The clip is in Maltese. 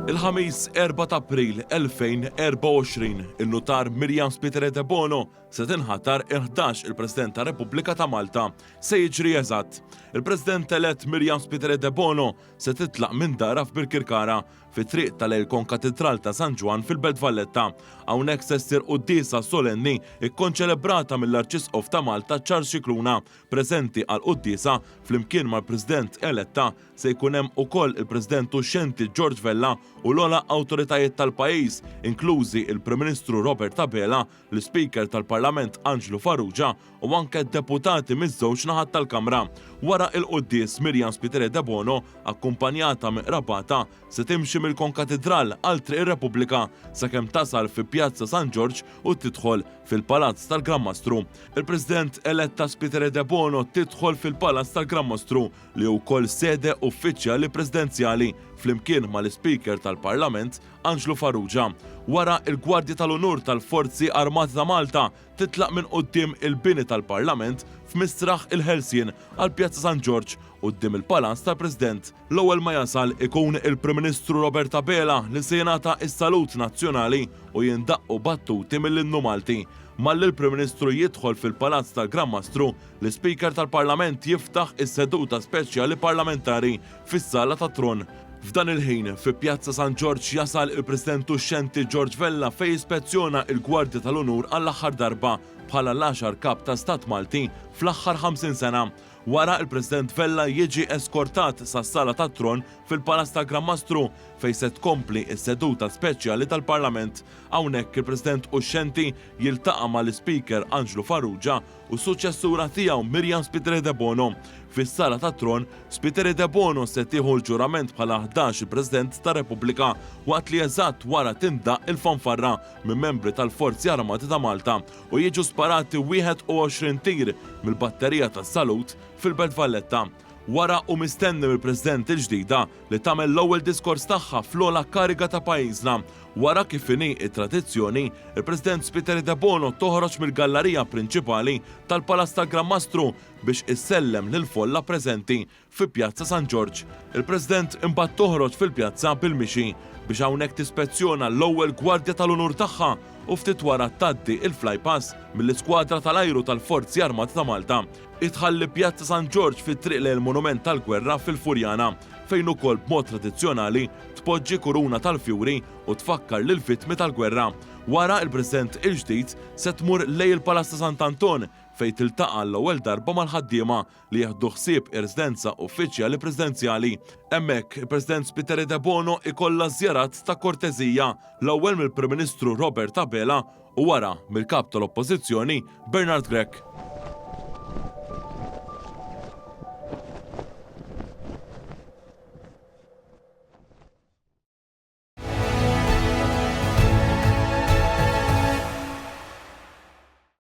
Il-ħamis 4 ta' April 2024, il-notar Miriam Spiteri de Bono se tinħatar 11 il-President ta' Repubblika ta' Malta. Se jiġri eżatt. Il-President elett Miriam Spiteri de Bono se titlaq minn dara f'Birkirkara fit-triq tal-Elkon Katedral ta' San Ġwan fil-Belt Valletta. Hawnhekk se ssir qudiesa solenni ikkonċelebrata mill-Arċisqof ta' Malta Charles Scicluna. Preżenti għal qudiesa flimkien mal-President eletta se jkun hemm ukoll il-President uxxenti George Vella u l-ogħla awtoritajiet tal-pajjiż, inklużi il-Prim Ministru Robert Abela, l-Speaker tal-Parlament Angelo Farrugia u anke deputati miż-żewġ naħat tal-Kamra. Wara il-quddies Miriam Spiteri de Bono, akkumpanjata miqrabata, se timxi mill-Konkatedral għal triq ir-Repubblika sakemm tasal fi Pjazza San George u tidħol fil-Palazz tal-Gran Mastru. Il-President eletta Spiteri de Bono tidħol fil-Palazz tal-Gran Mastru li wkoll sede uffiċjali presidenzjali flimkien mal-Speaker tal-Parlament Angelo Farrugia. Wara il-Gwardja tal-Onur tal-Forzi Armati ta' Malta titlaq minn quddiem il-bini tal-Parlament f'Mistraħ il-Ħelsien għal Pjazza San George quddiem il-Palazz tal-President. L-ewwel ma jasal ikun il-Prim Ministru Robert Abela li se jingħata s-salut nazzjonali u jindaqqu battuti mill-innu Malti. Malli l-Prim Ministru jidħol fil-Palazz tal-Gran Mastru, l-Speaker tal-Parlament jiftaħ is-seduta speċjali parlamentari fis-Sala tat Tron. F'dan il-ħin, fi Pjazza San George jasal il-President uxxenti George Vella fejn jispezzjona il-Gwardja tal-Onur għall-aħħar darba bħala l-10 kap ta' Stat Malti fl-aħħar 50 sena. Wara il-President Vella jiġi eskortat sas-Sala tat Tron fil-Palazz ta' Gran Mastru fejn se tkompli s-seduta speċjali tal-Parlament. Hawnhekk il-President uxxenti jiltaqa' mal-Speaker Angelo Farrugia u suċċessura tiegħu Miriam Spiteri de Bono. Fis-Sala tat Tron, Spiteri de Bono se tieħu l-ġurament bħala 11 il-President ta' Repubblika waqt li eżatt wara tindaq il-fanfarra minn membri tal-Forzi Armati ta' Malta u jiġu sparati 21 tir mill-batterija tas-salut fil-Belt Valletta. Wara u mistenni mill-President il-ġdida li tagħmel l-ewwel diskors tagħha fl-ogħla kariga ta' pajjiżna. Wara kif inhi t-tradizzjoni, il-President Spiteri de Bono toħroġ mill-gallerija prinċipali tal-Palazz tal-Gran Mastru biex issellem lil folla preżenti fi Pjazza San George. Il-President imbagħad toħroġ fil-pjazza bil-mixi biex hawnhekk tispezzjona l-ewwel Gwardja tal-Onur tagħha u ftit wara tgħaddi il-flypass mill-Iskwadra tal-Ajru tal-Forzi Armati ta' Malta. Itħalli Pjazza San George fit-triq lejn il-Monument tal-Gwerra fil-Furjana fejn ukoll b'mod tradizzjonali tpoġġi kuruna tal-fjuri u tfakkar lil vittmi tal-gwerra. Wara il-President il-ġdid se tmur lejn il-Palazz ta' Sant'Anton fejn tiltaqa' l-ewwel darba mal-ħaddiema li jieħdu ħsieb ir-residenza uffiċjali presidenzjali. Hemmhekk il-President Spiteri de Bono ikollha żjarat ta' korteżija l-ewwel mill-Prim Ministru Robert Abela u wara mill-kap tal-Oppożizzjoni Bernard Grech.